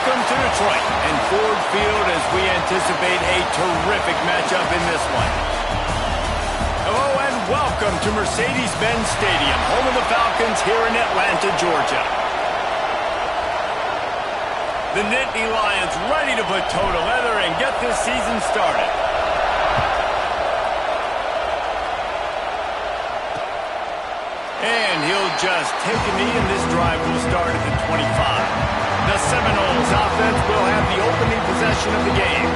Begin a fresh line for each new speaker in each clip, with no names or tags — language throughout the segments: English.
Welcome to Detroit and Ford Field as we anticipate a terrific matchup in this one. Hello and welcome to Mercedes-Benz Stadium, home of the Falcons here in Atlanta, Georgia. The Nittany Lions ready to put toe to leather and get this season started. And he'll just take a knee, and this drive will start at the 25. The Seminoles offense will have the opening possession of the game.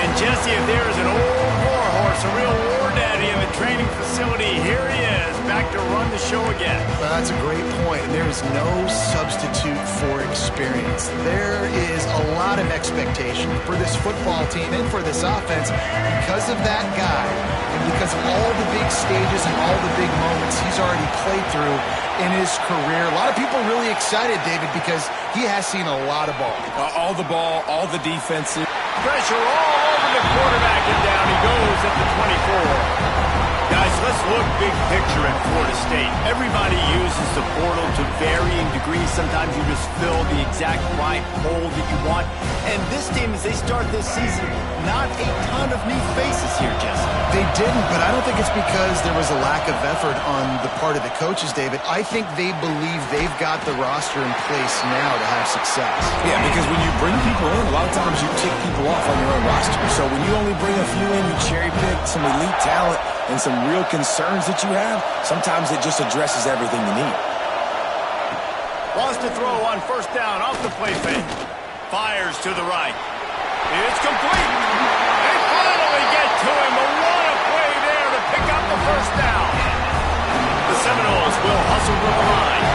And Jesse, if there is an old warhorse, a real war daddy in the training facility, here he is, back to run the show again.
Well, that's a great point. There is no substitute for experience. There is a lot of expectation for this football team and for this offense because of that guy and because of all the big stages and all the big moments he's already played through in his career. A lot of people really excited, David, because he has seen a lot of ball.
All the ball, all the defensive.
Pressure all over the quarterback, and down he goes at the 24. Guys, let's look big picture at Florida State. Everybody uses the portal to varying degrees. Sometimes you just fill the exact right hole that you want. And this team, as they start this season, not a ton of new faces here, Jesse.
They didn't, but I don't think it's because there was a lack of effort on the part of the coaches, David. I think they believe they've got the roster in place now to have success.
Yeah, because when you bring people in, a lot of times you kick people off on your own roster. So when you only bring a few in, you cherry pick some elite talent and some real concerns that you have, sometimes it just addresses everything you need.
Wants to throw on first down off the play fake. Fires to the right. It's complete. They finally get to him, but what a play there to pick up the first down. The Seminoles will hustle to the line.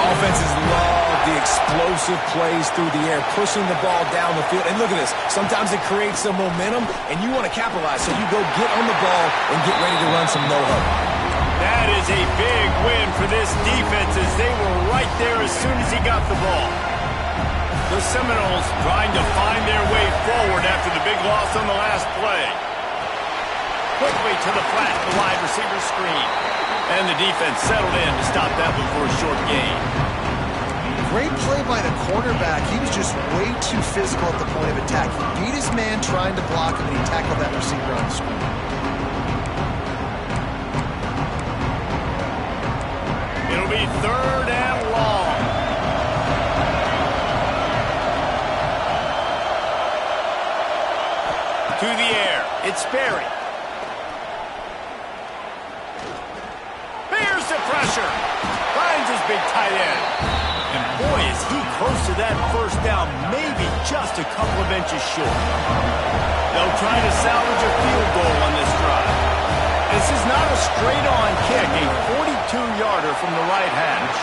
Offenses love the explosive plays through the air, pushing the ball down the field. And look at this. Sometimes it creates some momentum, and you want to capitalize. So you go get on the ball and get ready to run some no-huddle.
That is a big win for this defense as they were right there as soon as he got the ball. The Seminoles trying to find their way forward after the big loss on the last play. Quickly to the flat, the wide receiver screen. And the defense settled in to stop that one for a short gain.
Great play by the quarterback. He was just way too physical at the point of attack. He beat his man trying to block him, and he tackled that receiver on the screen.
It'll be third and long. To the air. It's Sperry. Bears the pressure. Finds his big tight end. And boy, is he close to that first down, maybe just a couple of inches short. They'll try to salvage a field goal on this drive. This is not a straight-on kick, a 42-yarder from the right hash.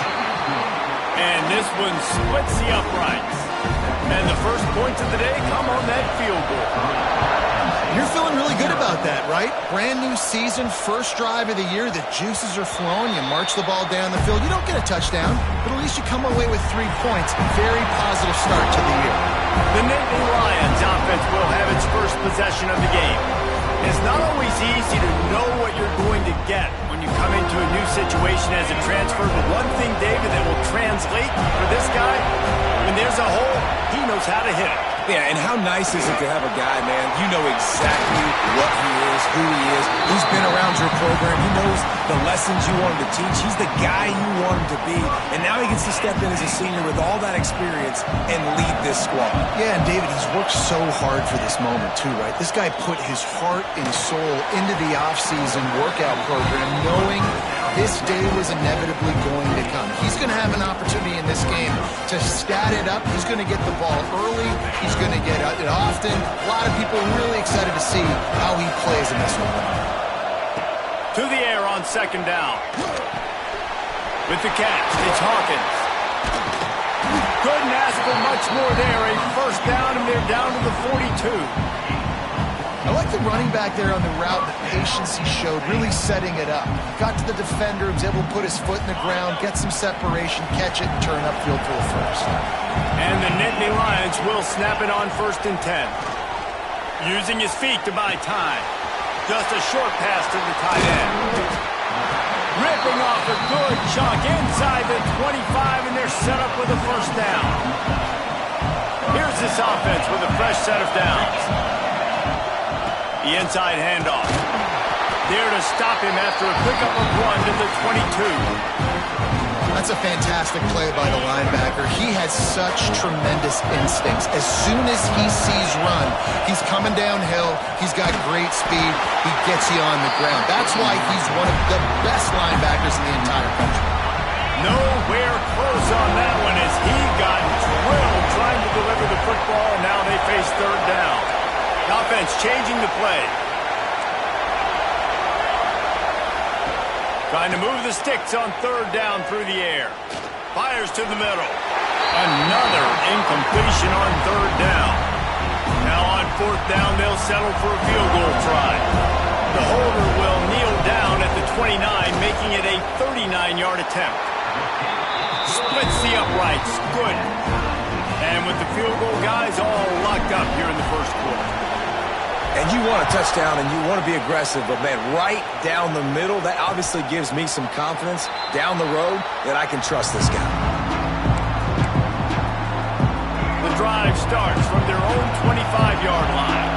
And this one splits the uprights. And the first points of the day come on that field goal.
You're feeling really good about that, right? Brand new season, first drive of the year. The juices are flowing. You march the ball down the field. You don't get a touchdown, but at least you come away with 3 points. Very positive start to the year.
The Nittany Lions offense will have its first possession of the game. It's not always easy to know what you're going to get when you come into a new situation as a transfer, but one thing, David, that will translate for this guy, when there's a hole, he knows how to hit it.
Yeah, and how nice is it to have a guy, man, you know exactly what he is, who he is. He's been around your program. He knows the lessons you want him to teach. He's the guy you want him to be. And now he gets to step in as a senior with all that experience and lead this squad.
Yeah, and David, he's worked so hard for this moment too, right? This guy put his heart and soul into the offseason workout program knowing this day was inevitably going to come. He's going to have an opportunity in this game to stat it up. He's going to get the ball early. He's going to get it often. A lot of people really excited to see how he plays in this one.
To the air on second down. With the catch, it's Hawkins. Couldn't ask for much more there. A first down, and they're down to the 42.
I like the running back there on the route, the patience he showed, really setting it up. Got to the defender, was able to put his foot in the ground, get some separation, catch it, and turn upfield for the first.
And the Nittany Lions will snap it on 1st and 10. Using his feet to buy time. Just a short pass to the tight end. Ripping off a good chunk inside the 25, and they're set up with a first down. Here's this offense with a fresh set of downs. The inside handoff. There to stop him after a quick up run to the 22.
That's a fantastic play by the linebacker. He has such tremendous instincts. As soon as he sees run, he's coming downhill. He's got great speed. He gets you on the ground. That's why he's one of the best linebackers in the entire country.
Nowhere close on that one as he got drilled trying to deliver the football, and now they face third down. The offense changing the play. Trying to move the sticks on third down through the air. Fires to the middle. Another incompletion on third down. Now on fourth down, they'll settle for a field goal try. The holder will kneel down at the 29, making it a 39-yard attempt. Splits the uprights. Good. And with the field goal guys all locked up here in the first quarter.
And you want a touchdown and you want to be aggressive, but, man, right down the middle, that obviously gives me some confidence down the road that I can trust this guy.
The drive starts from their own 25-yard line.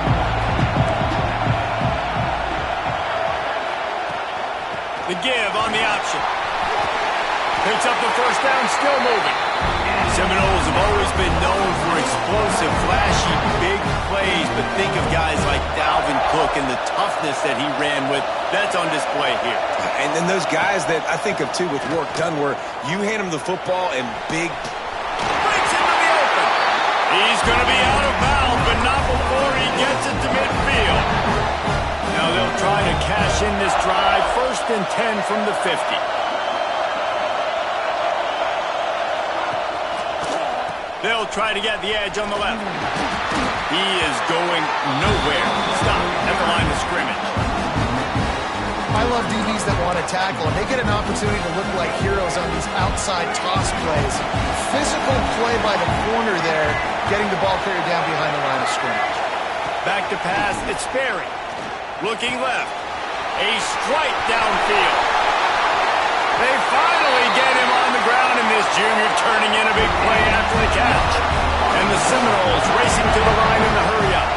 The give on the option. Picks up the first down, still moving. Seminoles have always been known for explosive, flashy, big plays, but think of guys like Dalvin Cook and the toughness that he ran with. That's on display here.
And then those guys that I think of, too, with work done where you hand them the football and big...
Breaks into the open. He's going to be out of bounds, but not before he gets it to midfield. Now they'll try to cash in this drive. 1st and 10 from the 50. They'll try to get the edge on the left. He is going nowhere. Stop at the line of scrimmage.
I love DBs that want to tackle, and they get an opportunity to look like heroes on these outside toss plays. Physical play by the corner there, getting the ball carrier down behind the line of scrimmage.
Back to pass, it's Sperry. Looking left. A strike downfield. They finally get him on the ground, and this junior turning in a big play after the catch. And the Seminoles racing to the line in the hurry-up.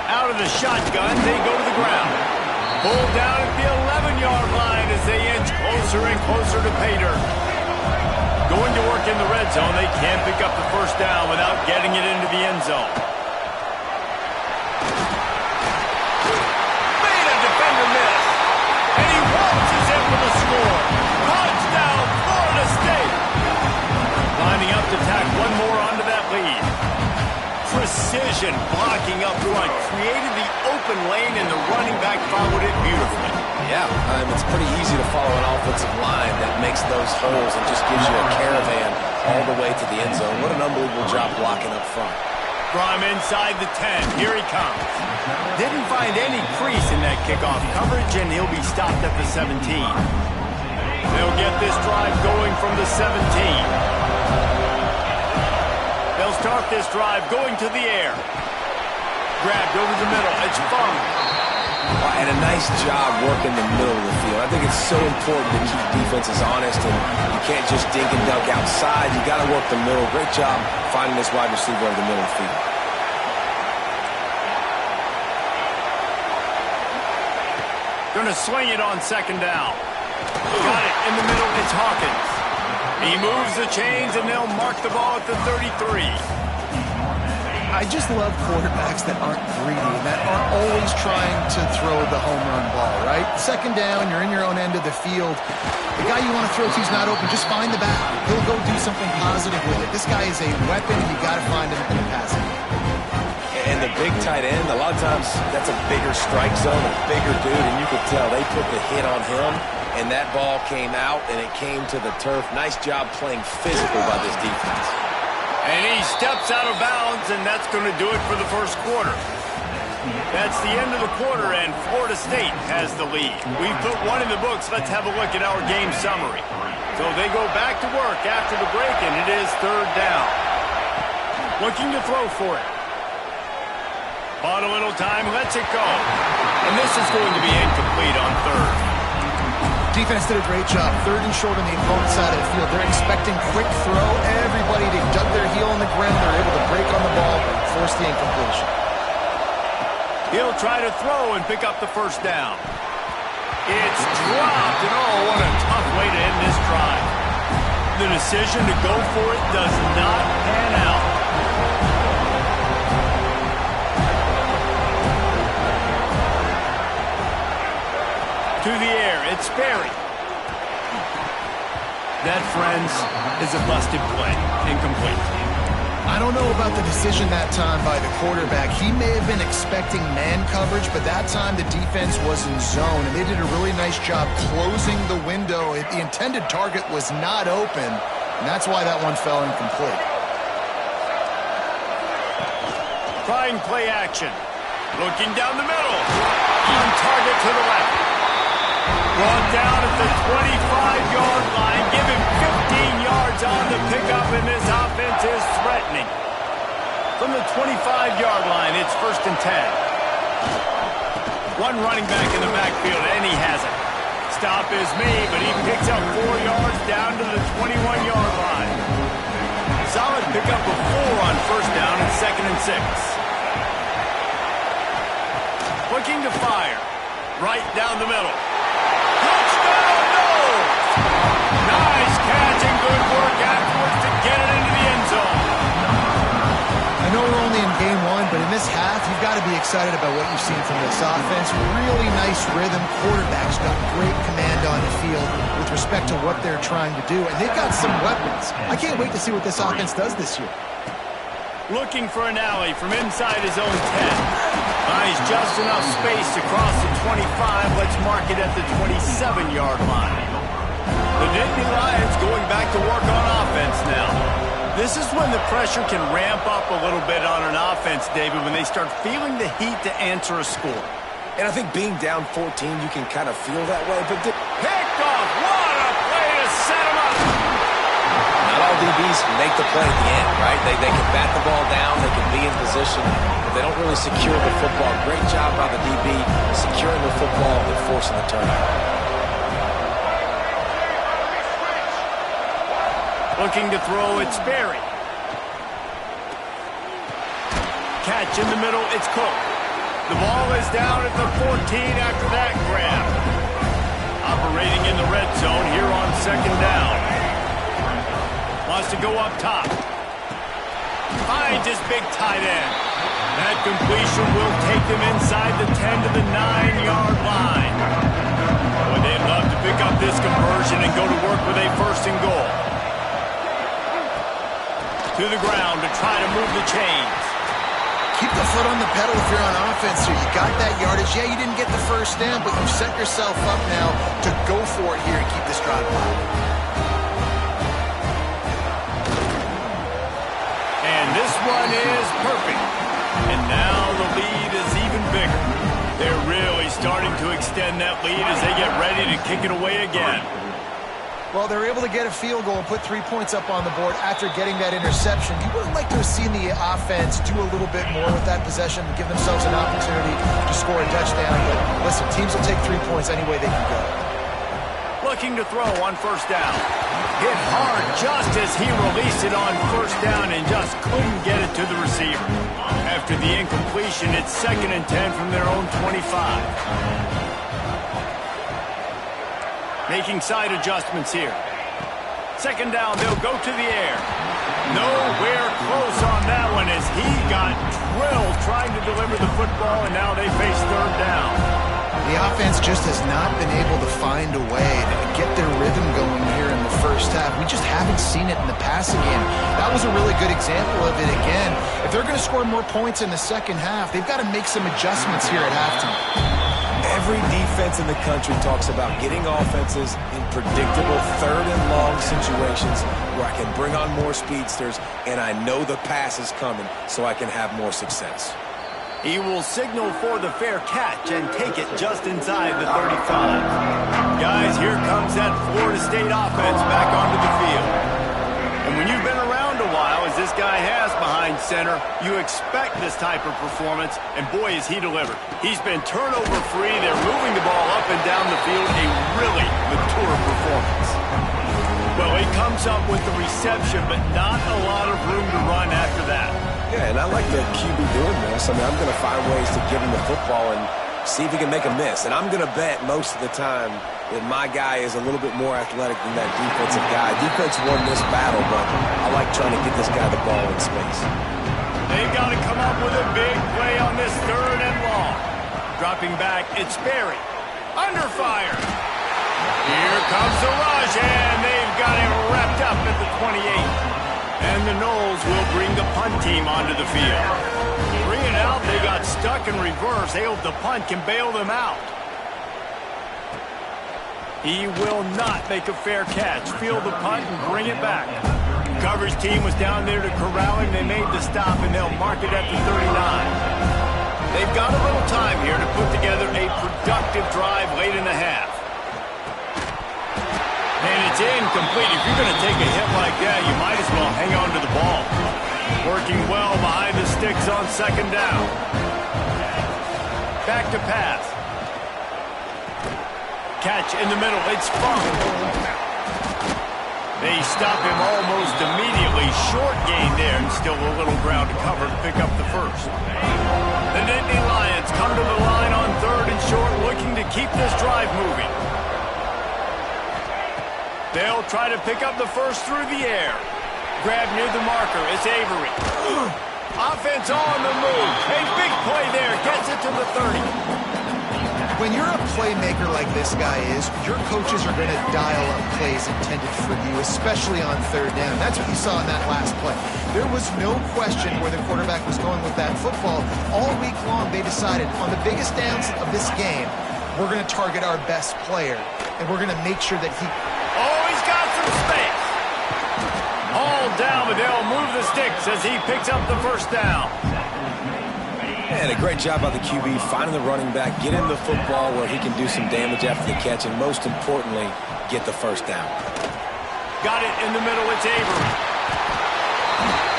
Out of the shotgun, they go to the ground. Pulled down at the 11-yard line as they inch closer and closer to pay dirt. Going to work in the red zone, they can't pick up the first down without getting it into the end zone. Touchdown, Florida State! Lining up to tack one more onto that lead. Precision blocking up front. Created the open lane, and the running back followed it beautifully.
Yeah, it's pretty easy to follow an offensive line that makes those holes and just gives you a caravan all the way to the end zone. What an unbelievable job blocking up front.
From inside the 10, here he comes. Didn't find any crease in that kickoff coverage, and he'll be stopped at the 17. They'll get this drive going from the 17. They'll start this drive going to the air. Grabbed over the middle. It's Fung.
And a nice job working the middle of the field. I think it's so important to keep defenses honest, and you can't just dink and dunk outside. You got to work the middle. Great job finding this wide receiver over the middle of the field.
Going to swing it on 2nd down. Got it in the middle. It's Hawkins. He moves the chains, and they'll mark the ball at the 33.
I just love quarterbacks that aren't greedy and that aren't always trying to throw the home run ball, right? 2nd down, you're in your own end of the field. The guy you want to throw to is not open. Just find the back. He'll go do something positive with it. This guy is a weapon. You got to find him in the passing.
And the big tight end, a lot of times that's a bigger strike zone, a bigger dude, and you could tell they put the hit on him, and that ball came out, and it came to the turf. Nice job playing physical by this defense.
And he steps out of bounds, and that's going to do it for the first quarter. That's the end of the quarter, and Florida State has the lead. We've put one in the books. Let's have a look at our game summary. So they go back to work after the break, and it is 3rd down. Looking to throw for it. Bought a little time, lets it go. And this is going to be incomplete on 3rd.
defense did a great job. 3rd and short on the opponent's side of the field. They're expecting quick throw. Everybody, they dug their heel on the ground. They're able to break on the ball, force the incompletion.
He'll try to throw and pick up the first down. It's dropped, and oh, what a tough way to end this drive. The decision to go for it does not pan out. To the air, it's Sperry. That, friends, is a busted play. Incomplete.
I don't know about the decision that time by the quarterback. He may have been expecting man coverage, but that time the defense was in zone, and they did a really nice job closing the window. The intended target was not open, and that's why that one fell incomplete.
Trying play action. Looking down the middle. On target to the left. Brought down at the 25-yard line. Give him 15 yards on the pickup, and this offense is threatening. From the 25-yard line, it's 1st and 10. One running back in the backfield, and he has it. Stop is made, but he picks up 4 yards down to the 21-yard line. Solid pickup of 4 on 1st down and 2nd and 6. Looking to fire. Right down the middle. Touchdown, no! Nice catch and good work afterwards to get it into the end zone.
I know we're only in game 1, but in this half, you've got to be excited about what you've seen from this offense. Really nice rhythm. Quarterback's got great command on the field with respect to what they're trying to do, and they've got some weapons. I can't wait to see what this offense does this year.
Looking for an alley from inside his own 10. Finds just enough space to cross the 25. Let's mark it at the 27-yard line. The Nittany Lions going back to work on offense now. This is when the pressure can ramp up a little bit on an offense, David, when they start feeling the heat to answer a score.
And I think being down 14, you can kind of feel that way. But
picked off. What a play to set him up.
Not all DBs make the play at the end, right? They can bat the ball down. They can be in position. But they don't really secure the football. Great job by the DB securing the football and forcing the turnover.
Looking to throw, it's Sperry. Catch in the middle, it's Cook. The ball is down at the 14 after that grab. Operating in the red zone here on 2nd down. Wants to go up top. Finds his big tight end. That completion will take them inside the 10 to the 9-yard line. Boy, they'd love to pick up this conversion and go to work with a 1st and goal. To the ground to try to move the chains.
Keep the foot on the pedal if you're on offense here. You got that yardage. Yeah, you didn't get the first down, but you've set yourself up now to go for it here and keep this drive alive.
And this one is perfect. And now the lead is even bigger. They're really starting to extend that lead as they get ready to kick it away again.
Well, they're able to get a field goal and put 3 points up on the board after getting that interception. You would have liked to have seen the offense do a little bit more with that possession and give themselves an opportunity to score a touchdown. But listen, teams will take 3 points any way they can go.
Looking to throw on 1st down. Hit hard just as he released it on 1st down and just couldn't get it to the receiver. After the incompletion, it's 2nd and 10 from their own 25. Making side adjustments here. 2nd down, they'll go to the air. Nowhere close on that one as he got drilled trying to deliver the football, and now they face 3rd down.
The offense just has not been able to find a way to get their rhythm going here in the first half. We just haven't seen it in the passing game. That was a really good example of it again. If they're going to score more points in the second half, they've got to make some adjustments here at halftime.
Every defense in the country talks about getting offenses in predictable 3rd and long situations where I can bring on more speedsters and I know the pass is coming so I can have more success.
He will signal for the fair catch and take it just inside the 35. Guys, here comes that Florida State offense back onto the field. And when you've been around a while as this guy has behind center. You expect this type of performance, and boy, has he delivered. He's been turnover-free. They're moving the ball up and down the field. A really mature performance. Well, he comes up with the reception, but not a lot of room to run after that.
Yeah, and I like the QB doing this. I mean, I'm going to find ways to give him the football and see if he can make a miss. And I'm going to bet most of the time that my guy is a little bit more athletic than that defensive guy. Defense won this battle, but I like trying to get this guy the ball in space.
They've got to come up with a big play on this 3rd and long. Dropping back, it's Berry. Under fire. Here comes the rush, and they've got it wrapped up at the 28. And the Knowles will bring the punt team onto the field. 3 and out, they got stuck in reverse. They hope the punt can bail them out. He will not make a fair catch. Field the punt and bring it back. Coverage team was down there to corral him. They made the stop, and they'll mark it at the 39. They've got a little time here to put together a productive drive late in the half. And it's incomplete. If you're going to take a hit like that, you might as well hang on to the ball. Working well behind the sticks on 2nd down. Back to pass. Catch in the middle. It's Funk. They stop him almost immediately. Short gain there, and still a little ground to cover to pick up the first. The Nittany Lions come to the line on 3rd and short, looking to keep this drive moving. They'll try to pick up the first through the air. Grab near the marker. It's Avery. Offense on the move. A big play there. Gets it to the 30.
When you're a playmaker like this guy is, your coaches are going to dial up plays intended for you, especially on 3rd down. That's what you saw in that last play. There was no question where the quarterback was going with that football. All week long, they decided on the biggest downs of this game, we're going to target our best player, and we're going to make sure that he...
Oh, he's got some space. Hauled down, but they'll move the sticks as he picks up the first down.
And a great job by the QB finding the running back, get him the football where he can do some damage after the catch, and most importantly, get the first down.
Got it in the middle, it's Avery.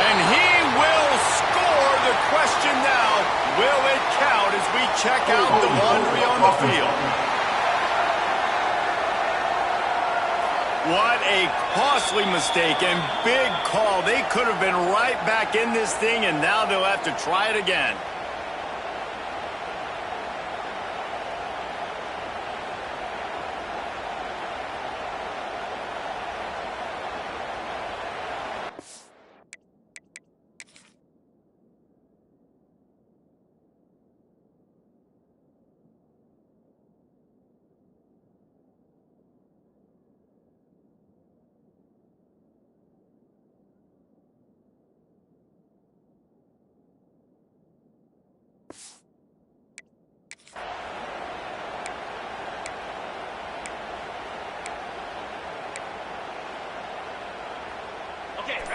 And he will score. The question now, will it count as we check out the laundry on the field? What a costly mistake and big call. They could have been right back in this thing, and now they'll have to try it again.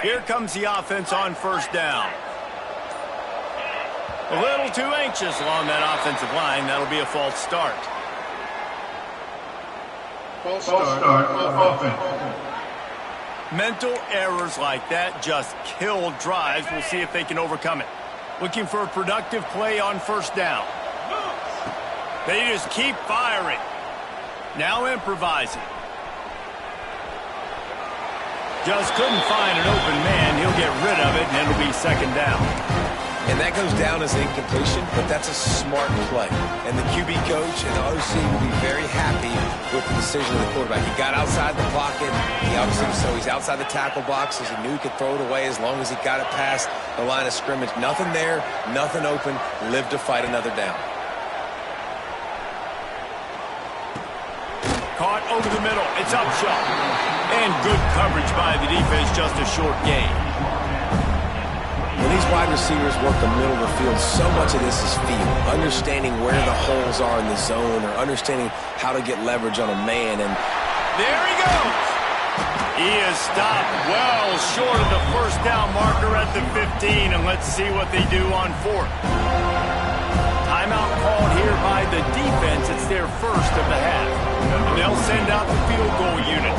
Here comes the offense on 1st down. A little too anxious along that offensive line. That'll be a false start.
False start offense.
Mental errors like that just kill drives. We'll see if they can overcome it. Looking for a productive play on 1st down. They just keep firing. Now improvising. Just couldn't find an open man. He'll get rid of it, and it'll be 2nd down.
And that goes down as incompletion, but that's a smart play. And the QB coach and the OC will be very happy with the decision of the quarterback. He got outside the pocket. He obviously, so he's outside the tackle box, as he knew he could throw it away as long as he got it past the line of scrimmage. Nothing there, nothing open. Live to fight another down.
Caught over the middle. It's Upshaw. And good coverage by the defense, just a short gain.
When these wide receivers work the middle of the field, so much of this is feel. Understanding where the holes are in the zone, or understanding how to get leverage on a man. And
there he goes. He is stopped well short of the 1st down marker at the 15, and let's see what they do on 4th. Timeout called here by the defense. It's their first of the half. And they'll send out the field goal unit.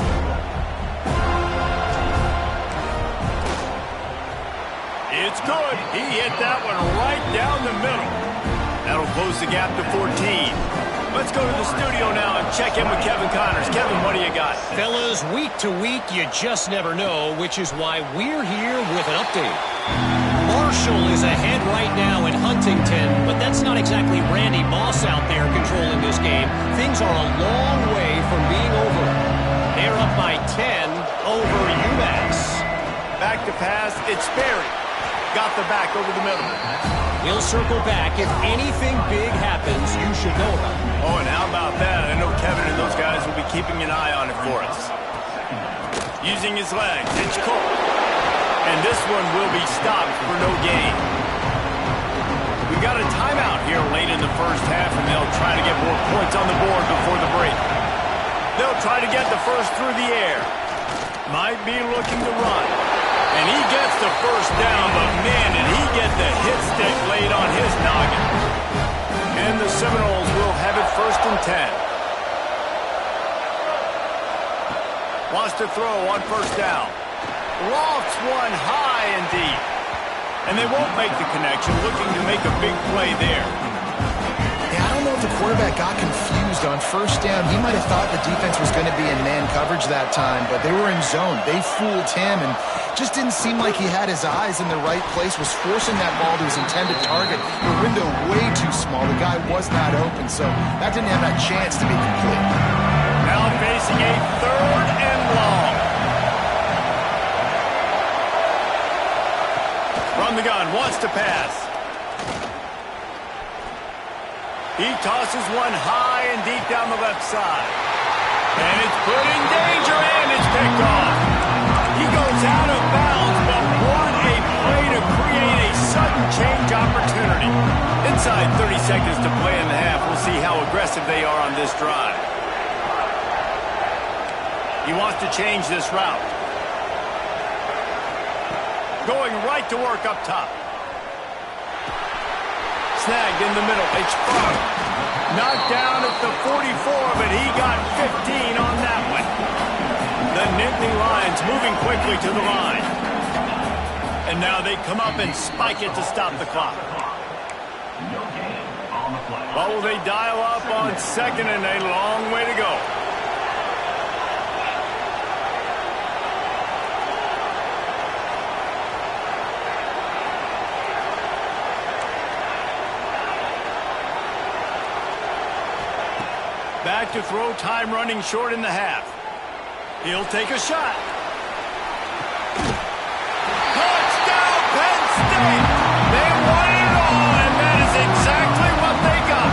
It's good. He hit that one right down the middle. That'll close the gap to 14. Let's go to the studio now and check in with Kevin Connors. Kevin, what do you got?
Fellas, week to week, you just never know, which is why we're here with an update. Marshall is ahead right now in Huntington, but that's not exactly Randy Moss out there controlling this game. Things are a long way from being over. They're up by 10 over UMass.
Back to pass, it's Sperry. Got the back over the middle.
He'll circle back. If anything big happens, you should know about it.
Oh, and how about that? I know Kevin and those guys will be keeping an eye on it for us. Using his legs, it's Cole. And this one will be stopped for no gain. We've got a timeout here late in the first half, and they'll try to get more points on the board before the break. They'll try to get the first through the air. Might be looking to run. And he gets the first down, but man, did he get the hit stick laid on his noggin. And the Seminoles will have it 1st and 10. Wants to throw on 1st down. Lofts one high and deep. And they won't make the connection, looking to make a big play there.
Yeah, I don't know if the quarterback got confused on 1st down. He might have thought the defense was going to be in man coverage that time, but they were in zone. They fooled him and just didn't seem like he had his eyes in the right place, was forcing that ball to his intended target. The window way too small. The guy was not open, so that didn't have that chance to be complete.
Now facing a 3rd and long. From the gun, wants to pass. He tosses one high and deep down the left side. And it's put in danger, and it's picked off. He goes out of bounds, but what a play to create a sudden change opportunity. Inside 30 seconds to play in the half. We'll see how aggressive they are on this drive. He wants to change this route. Going right to work up top. Snagged in the middle. It's Funk. Knocked down at the 44, but he got 15 on that one. The Nittany Lions moving quickly to the line. And now they come up and spike it to stop the clock. What will they dial up on 2nd and a long way to go? Back to throw, time running short in the half. He'll take a shot. Touchdown, Penn State! They won it all, and that is exactly what they got.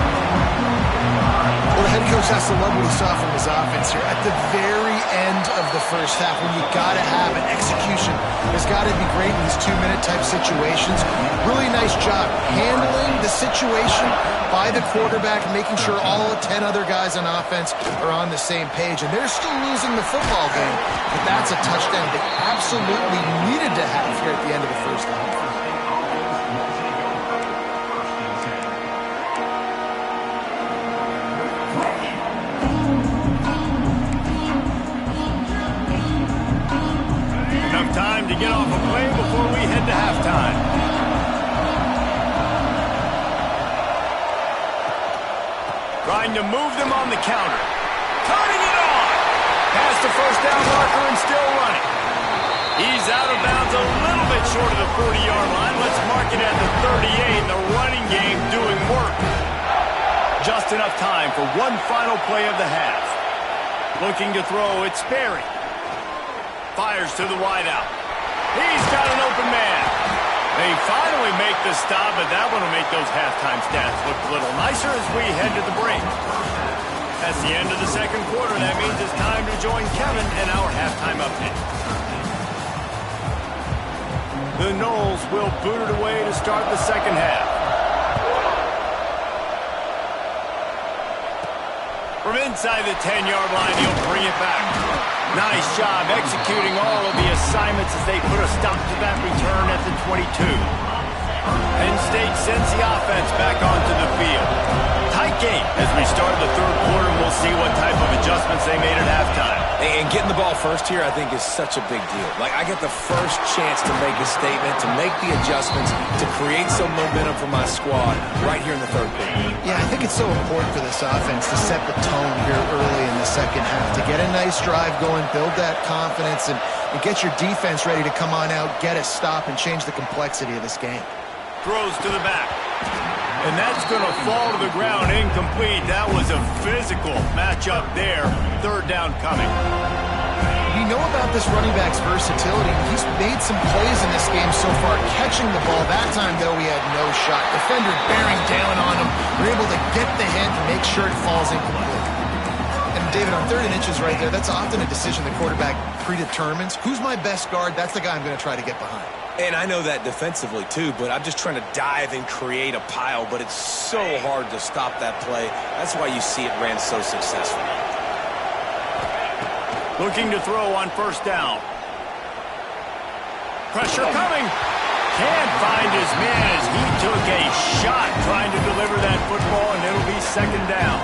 Well, the head coach has to love what he saw from his offense here. At the very end of the first half, when you got to have an execution, it's got to be great in these 2-minute type situations. Really nice job handling the situation by the quarterback, making sure all 10 other guys on offense are on the same page. And they're still losing the football game, but that's a touchdown they absolutely needed to have here at the end of the first half.
Enough time to get off a play before we head to halftime. Trying to move them on the counter. Cutting it off. Past the 1st down marker and still running. He's out of bounds a little bit short of the 40-yard line. Let's mark it at the 38. The running game doing work. Just enough time for one final play of the half. Looking to throw, it's Sperry. Fires to the wideout. He's got an open man. They finally make the stop, but that one will make those halftime stats look a little nicer as we head to the break. That's the end of the 2nd quarter. That means it's time to join Kevin in our halftime update. The Noles will boot it away to start the 2nd half. From inside the 10-yard line, he'll bring it back. Nice job executing all of the assignments as they put a stop to that return at the 22. Penn State sends the offense back onto the field. Tight game as we start the 3rd quarter, and we'll see what type of adjustments they made at halftime.
And getting the ball first here, I think, is such a big deal. Like, I get the first chance to make a statement, to make the adjustments, to create some momentum for my squad right here in the third quarter.
Yeah, I think it's so important for this offense to set the tone here early in the second half, to get a nice drive going, build that confidence, and get your defense ready to come on out, get a stop, and change the complexity of this game.
Throws to the back. And that's going to fall to the ground incomplete. That was a physical matchup there. Third down coming.
We know about this running back's versatility. He's made some plays in this game so far, catching the ball. That time, though, he had no shot. Defender bearing down on him. We're able to get the hit and make sure it falls incomplete. And, David, on 3rd and inches right there, that's often a decision the quarterback predetermines. Who's my best guard? That's the guy I'm going to try to get behind.
And I know that defensively, too, but I'm just trying to dive and create a pile, but it's so hard to stop that play. That's why you see it ran so successful.
Looking to throw on 1st down. Pressure coming. Can't find his man as he took a shot trying to deliver that football, and it'll be 2nd down.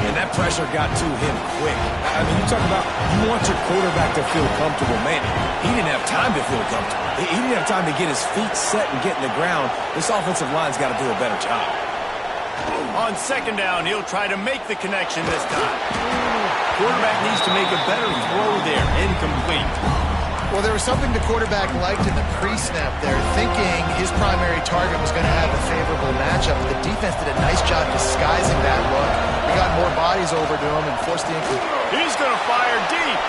And that pressure got to him quick. I mean, you talk about you want your quarterback to feel comfortable. Man, he didn't have time to feel comfortable. He didn't have time to get his feet set and get in the ground. This offensive line's got to do a better job.
On 2nd down, he'll try to make the connection this time. Quarterback needs to make a better throw there. Incomplete.
Well, there was something the quarterback liked in the pre-snap there, thinking his primary target was going to have a favorable matchup. The defense did a nice job disguising that look. They got more bodies over to him and forced the incomplete.
He's going to fire deep.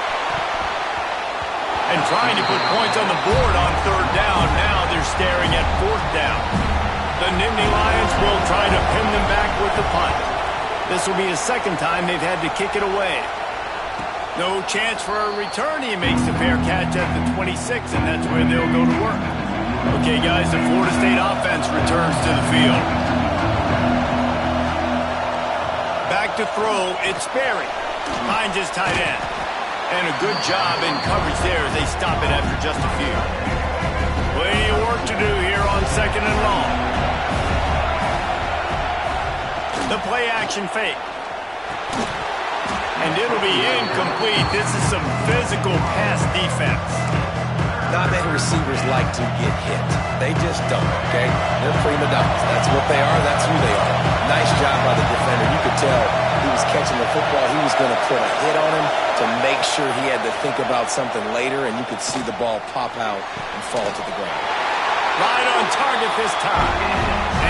And trying to put points on the board on 3rd down. Now they're staring at 4th down. The Nittany Lions will try to pin them back with the punt. This will be the 2nd time they've had to kick it away. No chance for a return. He makes the fair catch at the 26, and that's where they'll go to work. Okay, guys, the Florida State offense returns to the field. Back to throw, it's Berry. Finds his tight end. And a good job in coverage there as they stop it after just a few. Plenty of work to do here on 2nd and long. The play action fake. And it'll be incomplete. This is some physical pass defense.
Not many receivers like to get hit. They just don't, okay? They're prima donnas. That's what they are. That's who they are. Nice job by the defender. You could tell he was catching the football. He was going to put a hit on him to make sure he had to think about something later, and you could see the ball pop out and fall to the ground.
Right on target this time.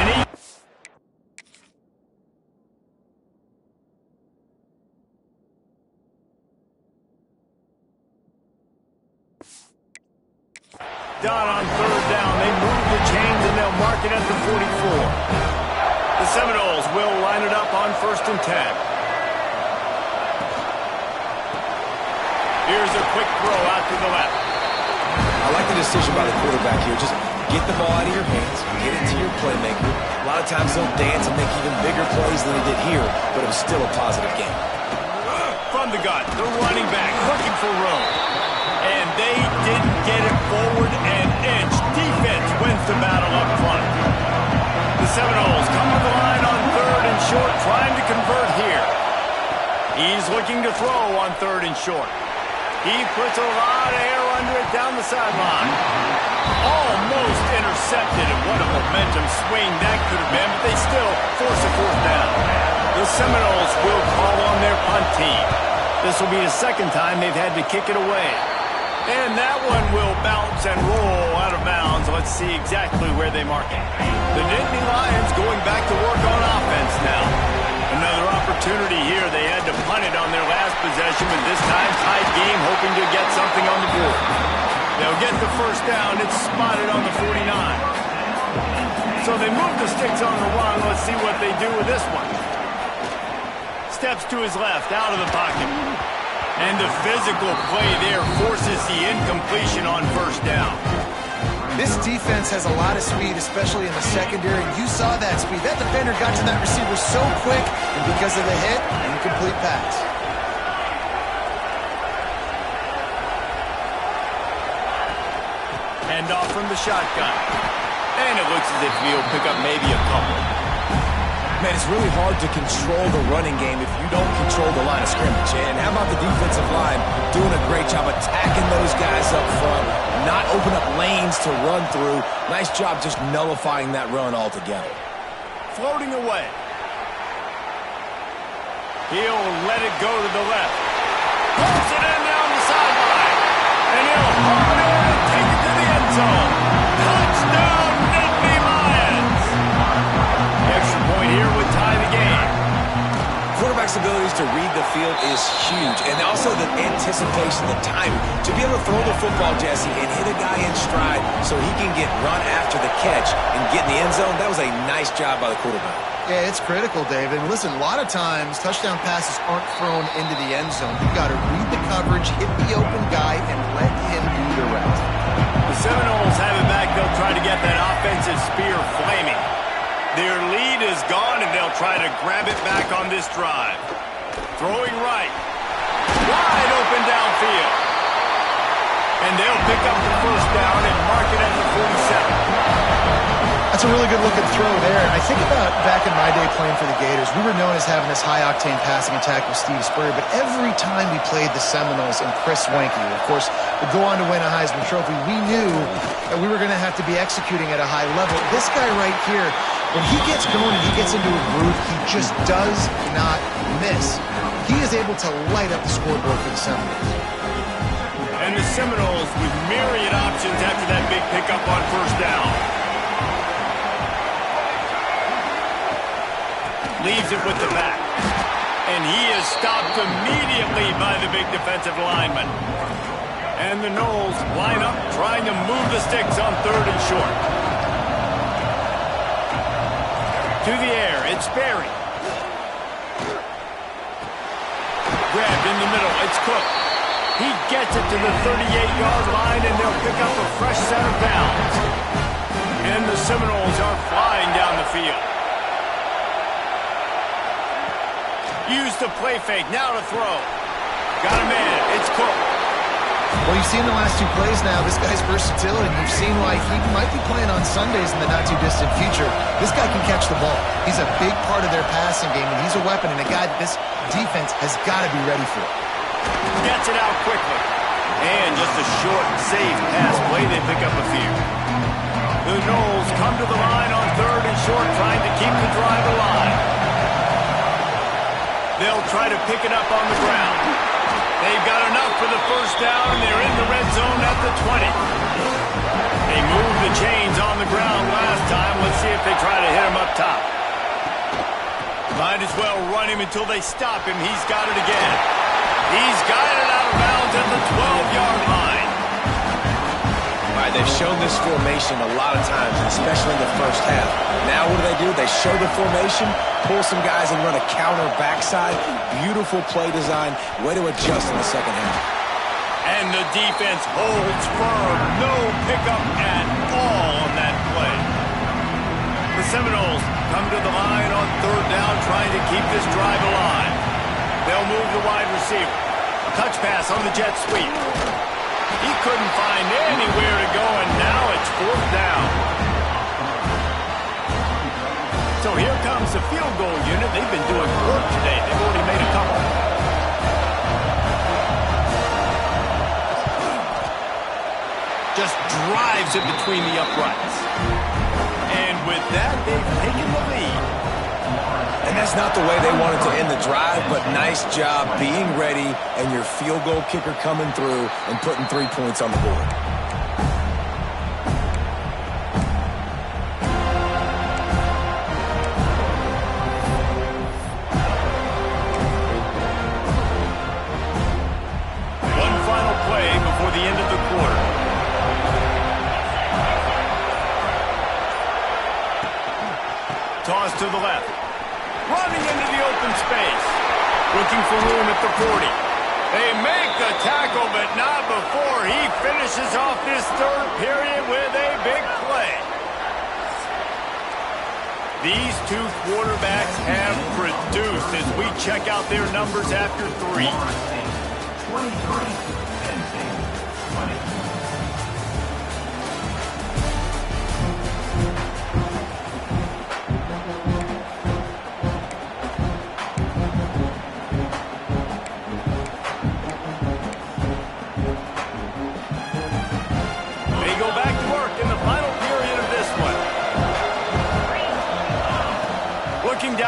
And he... Done on 3rd down. They move the chains and they'll mark it at the 44. The Seminoles will line it up on 1st and 10. Here's a quick throw out to the left.
I like the decision by the quarterback here. Just get the ball out of your hands, get it to your playmaker. A lot of times they'll dance and make even bigger plays than they did here, but it was still a positive game.
From the gun, the running back looking for room. And they didn't get it forward an inch. Defense wins the battle up front. The Seminoles come to the line on 3rd and short, trying to convert here. He's looking to throw on 3rd and short. He puts a lot of air under it down the sideline. Almost intercepted, and what a momentum swing that could have been, but they still force a 4th down. The Seminoles will call on their punt team. This will be the 2nd time they've had to kick it away. And that one will bounce and roll out of bounds. Let's see exactly where they mark it. The Nittany Lions going back to work on offense now. Another opportunity here. They had to punt it on their last possession, but this time tied game, hoping to get something on the board. They'll get the 1st down. It's spotted on the 49. So they move the sticks on the run. Let's see what they do with this one. Steps to his left, out of the pocket. And the physical play there forces the incompletion on 1st down.
This defense has a lot of speed, especially in the secondary. You saw that speed. That defender got to that receiver so quick, and because of the hit, incomplete pass.
Hand off from the shotgun. And it looks as if he'll pick up maybe a couple.
Man, it's really hard to control the running game if you don't control the line of scrimmage. And how about the defensive line doing a great job attacking those guys up front, not open up lanes to run through. Nice job just nullifying that run altogether.
Floating away. He'll let it go to the left. Pulls it in down the sideline. And he'll haul it in and take it to the end zone. Touchdown, Nittany Lions. The extra point here would tie the game.
Quarterback's abilities to read the field is huge. And also the anticipation, the timing. To be able to throw the football, Jesse, and hit a guy in stride so he can get run after the catch and get in the end zone, that was a nice job by the quarterback.
Yeah, it's critical, David. And listen, a lot of times touchdown passes aren't thrown into the end zone. You've got to read the coverage, hit the open guy, and let him do the rest.
The Seminoles have it back. They'll try to get that offensive spear flaming. Their lead is gone, and they'll try to grab it back on this drive. Throwing right. Wide open downfield. And they'll pick up the first down and mark it at the 47.
That's a really good looking throw there. And I think about back in my day playing for the Gators, we were known as having this high-octane passing attack with Steve Spurrier, but every time we played the Seminoles and Chris Wenke, of course, would go on to win a Heisman Trophy, we knew that we were going to have to be executing at a high level. This guy right here, when he gets going and he gets into a groove, he just does not miss. He is able to light up the scoreboard for the Seminoles.
And the Seminoles with myriad options after that big pickup on first down. Leaves it with the back. And he is stopped immediately by the big defensive lineman. And the Noles line up trying to move the sticks on third and short. To the air, it's Berry. Grabbed in the middle, it's Cook. He gets it to the 38-yard line, and they'll pick up a fresh set of downs. And the Seminoles are flying down the field. Use the play fake, now to throw. Got a man, it's Cook.
Well, you've seen the last two plays now. This guy's versatility. You've seen why he might be playing on Sundays in the not-too-distant future. This guy can catch the ball. He's a big part of their passing game, and he's a weapon and a guy that this defense has got to be ready for.
Gets it out quickly. And just a short, safe pass play. They pick up a few. The Noles come to the line on third and short, trying to keep the drive alive. They'll try to pick it up on the ground. They've got enough for the first down. They're in the red zone at the 20. They moved the chains on the ground last time. Let's see if they try to hit him up top. Might as well run him until they stop him. He's got it again. He's got it out of bounds at the 12-yard line.
All right, they've shown this formation a lot of times, especially in the first half. Now what do? They show the formation, pull some guys and run a counter backside. Beautiful play design. Way to adjust in the second half.
And the defense holds firm. No pickup at all on that play. The Seminoles come to the line on third down, trying to keep this drive alive. They'll move the wide receiver. Touch pass on the jet sweep. He couldn't find anywhere to go, and now it's fourth down. So here comes the field goal unit. They've been doing work today. They've already made a couple. Just drives it between the uprights. And with that, they've taken the lead.
And that's not the way they wanted to end the drive, but nice job being ready and your field goal kicker coming through and putting 3 points on the board.
One final play before the end of the quarter. Toss to the left. Running into the open space. Looking for room at the 40. They make the tackle, but not before he finishes off this third period with a big play. These two quarterbacks have produced as we check out their numbers after three.
23, Penn State, 20.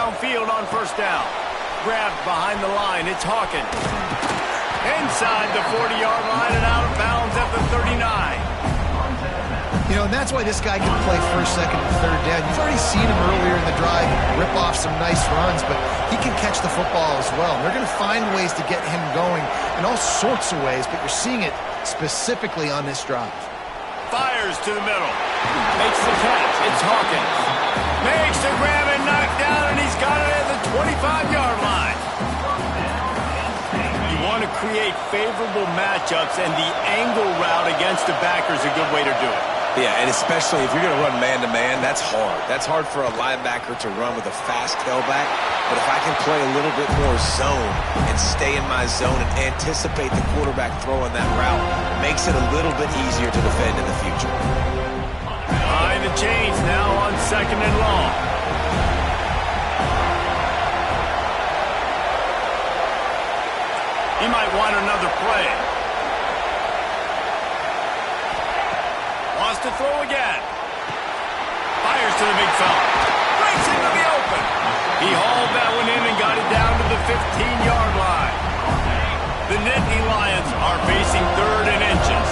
downfield on first down. Grabbed behind the line. It's Hawkins. Inside the 40-yard line and out of bounds at the 39.
You know, and that's why this guy can play first, second, and third down. You've already seen him earlier in the drive rip off some nice runs, but he can catch the football as well. And they're going to find ways to get him going in all sorts of ways, but you're seeing it specifically on this drive.
Fires to the middle. Makes the catch. It's Hawkins. Makes the grab and knock down, and he's got it at the 25-yard line. You want to create favorable matchups, and the angle route against the backer is a good way to do it.
Yeah, and especially if you're going to run man-to-man, that's hard. That's hard for a linebacker to run with a fast tailback. But if I can play a little bit more zone and stay in my zone and anticipate the quarterback throwing that route, it makes it a little bit easier to defend in the future.
Behind the chains now on second and long. He might want another play. Wants to throw again. Fires to the big fella. Breaks into the open. He hauled that one in and got it down to the 15-yard line. The Nittany Lions are facing third and inches.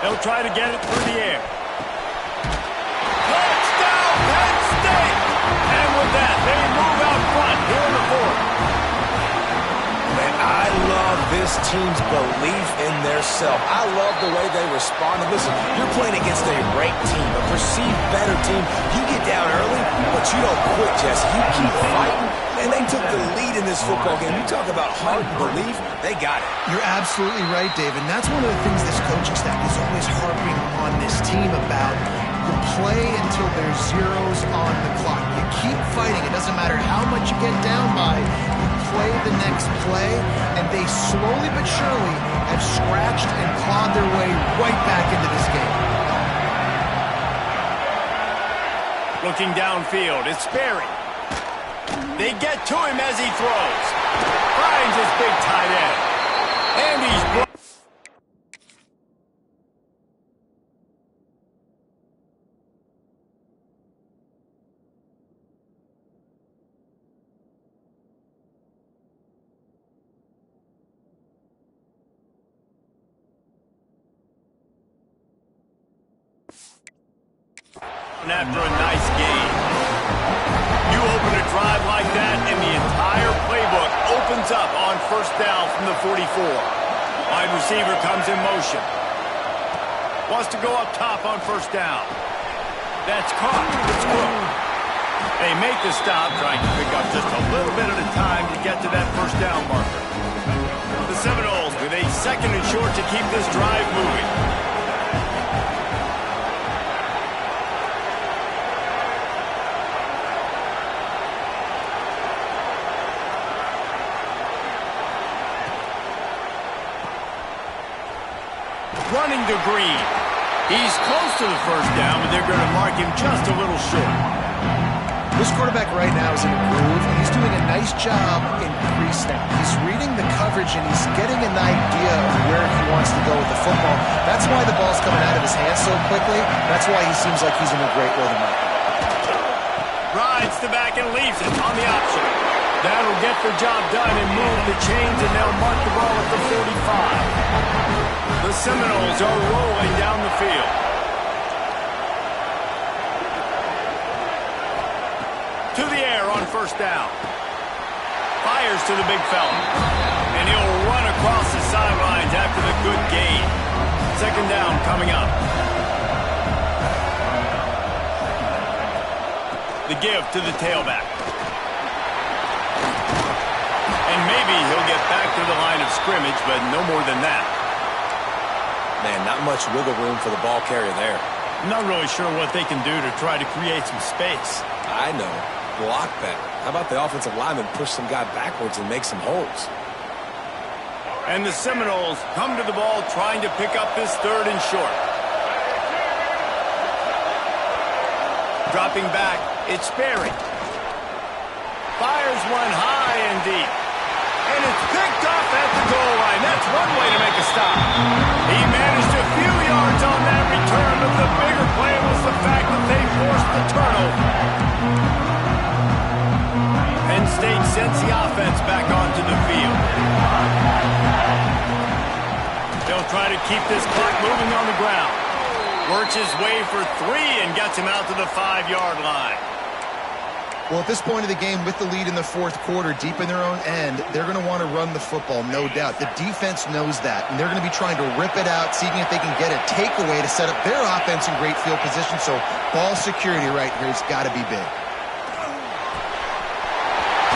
They'll try to get it through the air. Touchdown, Penn State! And with that, they move out front here in the fourth.
Man, I love this team's belief in their self. I love the way they responded. Listen, you're playing against a ranked team, a perceived better team. You get down early, but you don't quit, Jesse. You keep fighting. And they took the lead in this football game. You talk about heart and belief, they got it.
You're absolutely right, Dave, and that's one of the things this coaching staff is always harping on this team about. You play until there's zeros on the clock. You keep fighting. It doesn't matter how much you get down by. You play the next play, and they slowly but surely have scratched and clawed their way right back into this game.
Looking downfield, it's Sperry. They get to him as he throws. Finds his big tight end. And he's brought. After a nice game. You open a drive like that, and the entire playbook opens up on first down from the 44. Wide receiver comes in motion. Wants to go up top on first down. That's caught. It's Cook. They make the stop, trying to pick up just a little bit at a time to get to that first down marker. The Seminoles with a second and short to keep this drive moving. Running to Green. He's close to the first down, but they're going to mark him just a little short.
This quarterback right now is in a groove, and he's doing a nice job in pre-snap. He's reading the coverage, and he's getting an idea of where he wants to go with the football. That's why the ball's coming out of his hands so quickly. That's why he seems like he's in a great rhythm right now.
Rides the back and leaves it on the option. That'll get the job done and move the chains, and they'll mark the ball at the 45. The Seminoles are rolling down the field. To the air on first down. Fires to the big fella. And he'll run across the sidelines after the good gain. Second down coming up. The give to the tailback. And maybe he'll get back to the line of scrimmage, but no more than that.
Man, not much wiggle room for the ball carrier there.
Not really sure what they can do to try to create some space.
I know. Block better. How about the offensive lineman push some guy backwards and make some holes?
And the Seminoles come to the ball trying to pick up this third and short. Dropping back, it's Sperry. Fires one high and deep. And it's picked off at the goal line. That's one way to make a stop. He managed a few yards on that return, but the bigger play was the fact that they forced the turnover. Penn State sends the offense back onto the field. They'll try to keep this clock moving on the ground. Works his way for 3 and gets him out to the 5-yard line.
Well, at this point of the game, with the lead in the fourth quarter, deep in their own end, they're going to want to run the football, no doubt. The defense knows that, and they're going to be trying to rip it out, seeing if they can get a takeaway to set up their offense in great field position. So ball security right here has got to be big.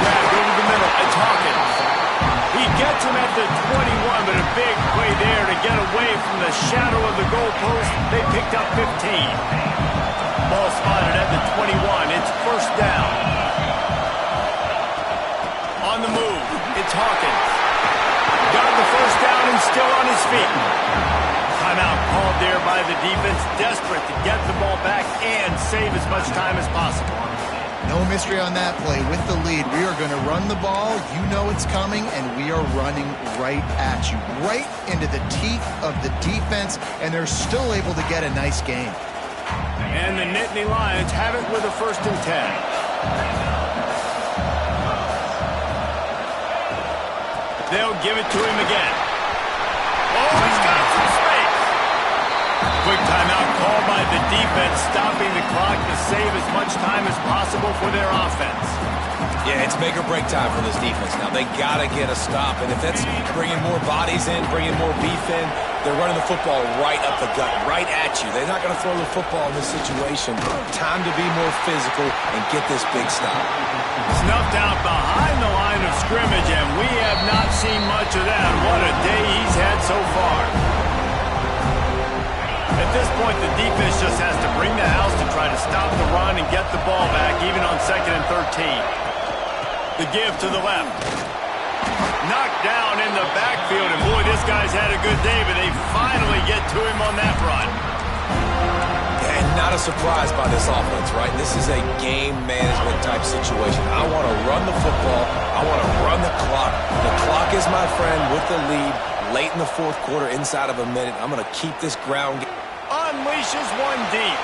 Grabbed over the middle. It's Hawkins. He gets him at the 21, but a big play there to get away from the shadow of the goalpost. They picked up 15. Ball spotted at the 21. It's first down. On the move, it's Hawkins. Got the first down and still on his feet. Timeout called there by the defense, desperate to get the ball back and save as much time as possible.
No mystery on that play. With the lead, we are going to run the ball. You know it's coming, and we are running right at you, right into the teeth of the defense, and they're still able to get a nice game.
And the Nittany Lions have it with a 1st and 10. They'll give it to him again. Oh, he's got some space. Quick timeout called by the defense, stopping the clock to save as much time as possible for their offense.
Yeah, it's make or break time for this defense now. They got to get a stop, and if that's bringing more bodies in, bringing more beef in, they're running the football right up the gut, right at you. They're not going to throw the football in this situation. Time to be more physical and get this big stop.
Snuffed out behind the line of scrimmage, and we have not seen much of that. What a day he's had so far. At this point, the defense just has to bring the house to try to stop the run and get the ball back, even on 2nd and 13. The give to the left. Knocked down in the backfield, and boy, this guy's had a good day, but they finally get to him on that run.
And not a surprise by this offense, right? This is a game management type situation. I want to run the football. I want to run the clock. The clock is my friend with the lead. Late in the fourth quarter, inside of a minute, I'm going to keep this ground game.
Unleashes one deep.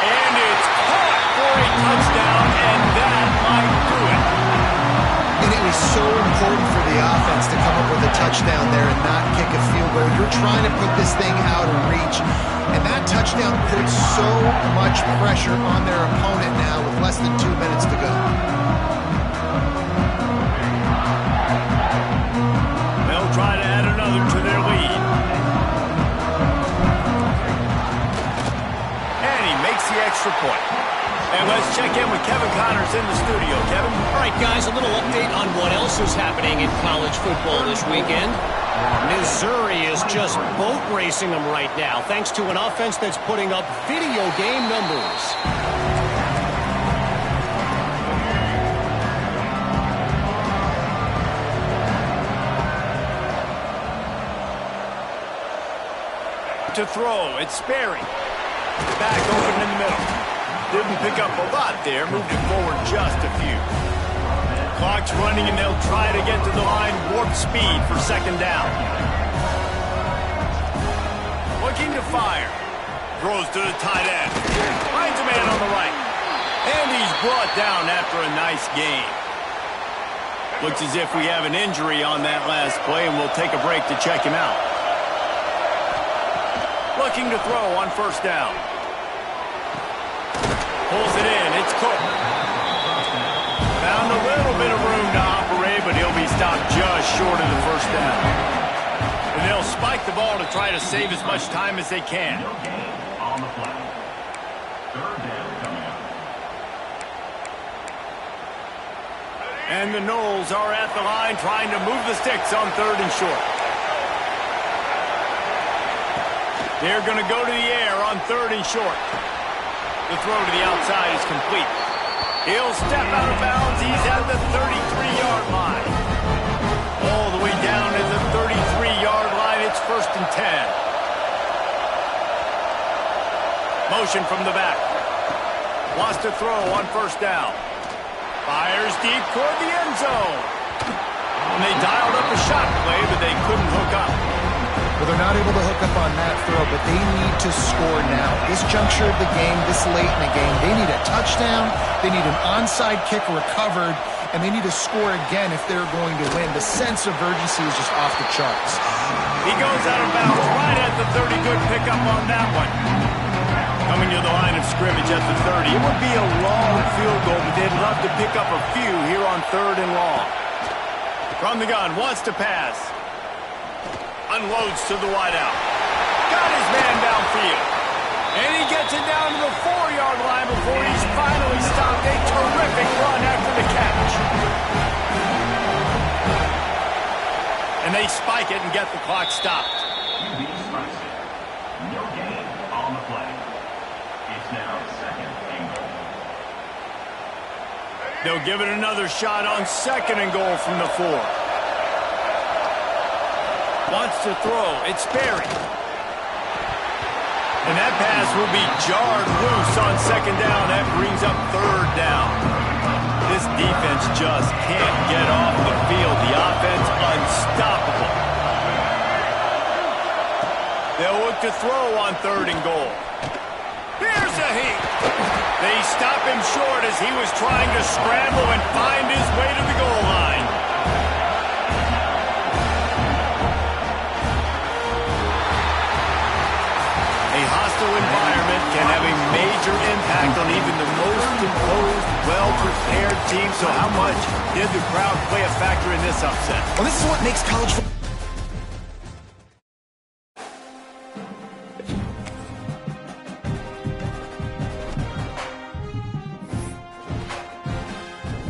And it's caught for a touchdown, and that might do it.
And it was so important for the offense to come up with a touchdown there and not kick a field goal. You're trying to put this thing out of reach, and that touchdown puts so much pressure on their opponent now with less than 2 minutes to go.
They'll try to add another to their lead. And he makes the extra point. And let's check in with Kevin Connors in the studio. Kevin?
All right, guys, a little update on what else is happening in college football this weekend. Missouri is just boat racing them right now, thanks to an offense that's putting up video game numbers.
To throw, it's Sperry. Back open in the middle. Didn't pick up a lot there, moved it forward just a few. Clock's running, and they'll try to get to the line, warp speed for 2nd down. Looking to fire. Throws to the tight end. Finds a man on the right. And he's brought down after a nice gain. Looks as if we have an injury on that last play, and we'll take a break to check him out. Looking to throw on 1st down. Pulls it in. It's Cook. Found a little bit of room to operate, but he'll be stopped just short of the 1st down. And they'll spike the ball to try to save as much time as they can.
On the flat. 3rd down coming up.
And the Noles are at the line trying to move the sticks on 3rd and short. They're going to go to the air on 3rd and short. The throw to the outside is complete. He'll step out of bounds. He's at the 33-yard line. All the way down to the 33-yard line. It's 1st and 10. Motion from the back. Wants to throw on first down. Fires deep toward the end zone. And they dialed up a shot play, but they couldn't hook up.
Well, they're not able to hook up on that throw, but they need to score now. This juncture of the game, this late in the game, they need a touchdown, they need an onside kick recovered, and they need to score again if they're going to win. The sense of urgency is just off the charts.
He goes out of bounds right at the 30. Good pickup on that one. Coming to the line of scrimmage at the 30. It would be a long field goal, but they'd love to pick up a few here on 3rd and long. From the gun, wants to pass. Unloads to the wideout. Got his man downfield. And he gets it down to the 4-yard line before he's finally stopped. A terrific run after the catch. And they spike it and get the clock stopped.
QB strikes it. No gain on the play. It's now 2nd and goal.
They'll give it another shot on 2nd and goal from the 4. Wants to throw. It's Berry. And that pass will be jarred loose on 2nd down. That brings up 3rd down. This defense just can't get off the field. The offense unstoppable. They'll look to throw on 3rd and goal. Here's a heat. They stop him short as he was trying to scramble and find his way to the goal line. A hostile environment can have a major impact on even the most composed, well-prepared team. So how much did the crowd play a factor in this upset?
Well, this is what makes college football.